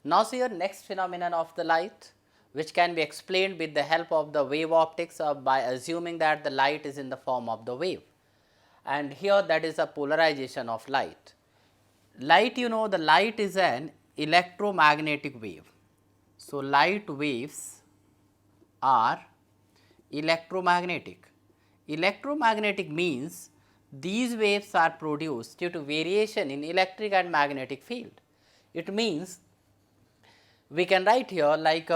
Now see your next phenomenon of the light, which can be explained with the help of the wave optics or by assuming that the light is in the form of the wave, and here that is a polarization of light. Light, you know, the light is an electromagnetic wave. So, light waves are electromagnetic. Electromagnetic means these waves are produced due to variation in electric and magnetic field. It means we can write here like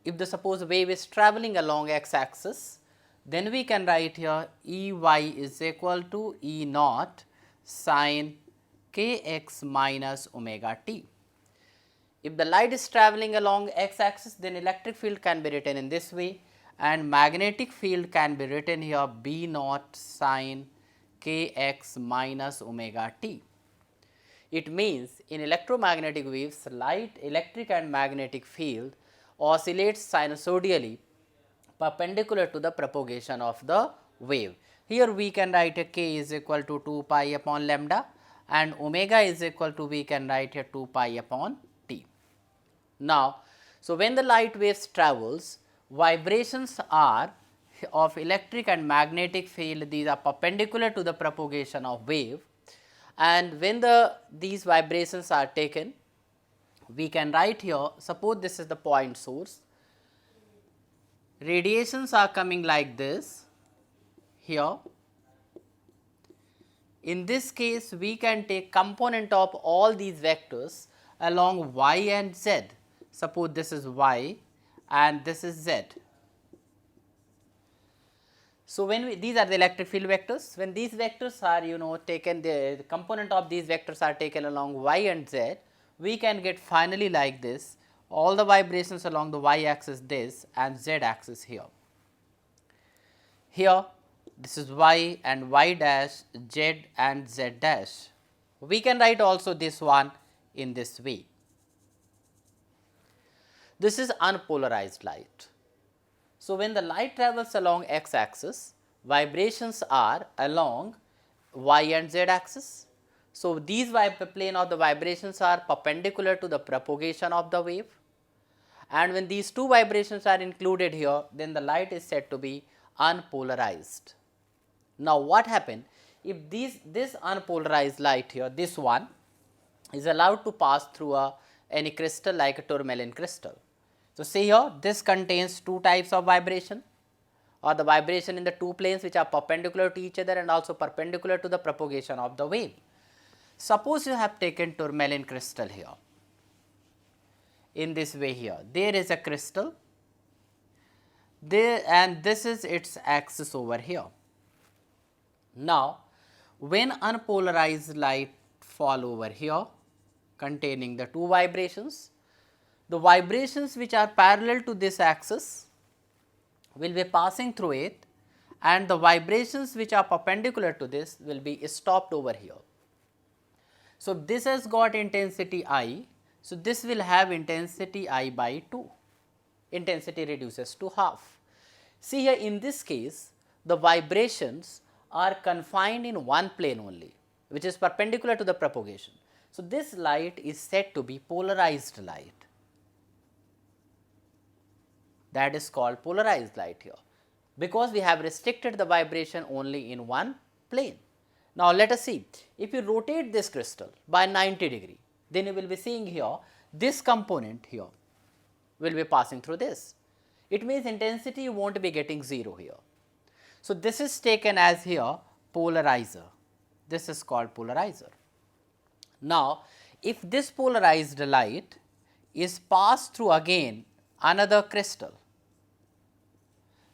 if the suppose wave is traveling along x axis, then we can write here E y is equal to E naught sin k x minus omega t. If the light is traveling along x axis, then electric field can be written in this way and magnetic field can be written here B naught sin k x minus omega t. It means in electromagnetic waves, light, electric and magnetic field oscillates sinusoidally perpendicular to the propagation of the wave. Here we can write a k is equal to 2 pi upon lambda and omega is equal to we can write here 2 pi upon t. Now, so when the light waves travels, vibrations are of electric and magnetic field, these are perpendicular to the propagation of wave, and when these vibrations are taken, we can write here, suppose this is the point source, radiations are coming like this here. In this case, we can take component of all these vectors along y and z. Suppose this is y and this is z. So, when these are the electric field vectors, when these vectors are taken, the component of these vectors are taken along y and z, we can get finally like this, all the vibrations along the y axis this and z axis here. Here this is y and y dash, z and z dash. We can write also this one in this way. This is unpolarized light. So, when the light travels along x axis, vibrations are along y and z axis. So, these plane of the vibrations are perpendicular to the propagation of the wave, and when these two vibrations are included here, then the light is said to be unpolarized. Now, what happens if this unpolarized light here, this one is allowed to pass through any crystal like a tourmaline crystal. So, see here this contains two types of vibration or the vibration in the two planes which are perpendicular to each other and also perpendicular to the propagation of the wave. Suppose you have taken tourmaline crystal here, in this way here, there is a crystal there and this is its axis over here. Now, when unpolarized light fall over here containing the two vibrations, the vibrations which are parallel to this axis will be passing through it and the vibrations which are perpendicular to this will be stopped over here. So, this has got intensity I. So, this will have intensity I by 2, intensity reduces to half. See here in this case, the vibrations are confined in one plane only, which is perpendicular to the propagation. So, this light is said to be polarized light. That is called polarized light here, because we have restricted the vibration only in one plane. Now, let us see, if you rotate this crystal by 90 degree, then you will be seeing here this component here will be passing through this. It means intensity you won't be getting 0 here. So, this is taken as here polarizer, this is called polarizer. Now, if this polarized light is passed through again another crystal,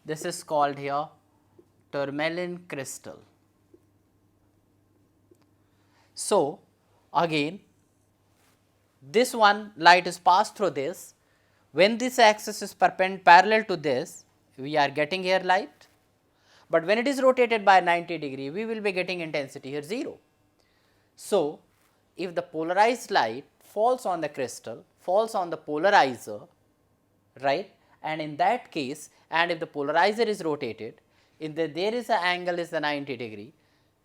this is called here tourmaline crystal. So, again this one light is passed through this, when this axis is parallel to this, we are getting here light, but when it is rotated by 90 degree, we will be getting intensity here 0. So, if the polarized light falls on the crystal, falls on the polarizer, right, and in that case, and if the polarizer is rotated, if there is an angle is the 90 degree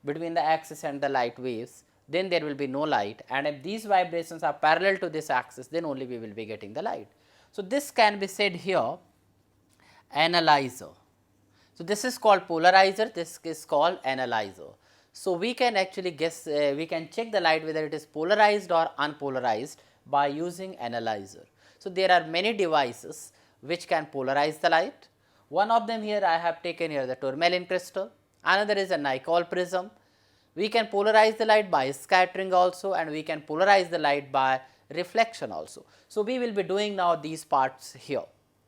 between the axis and the light waves, then there will be no light, and if these vibrations are parallel to this axis, then only we will be getting the light. So, this can be said here analyzer. So, this is called polarizer, this is called analyzer. So, we can actually guess, we can check the light whether it is polarized or unpolarized by using analyzer. So, there are many devices which can polarize the light. One of them here I have taken here the tourmaline crystal, another is a nickel prism. We can polarize the light by scattering also, and we can polarize the light by reflection also. So, we will be doing now these parts here.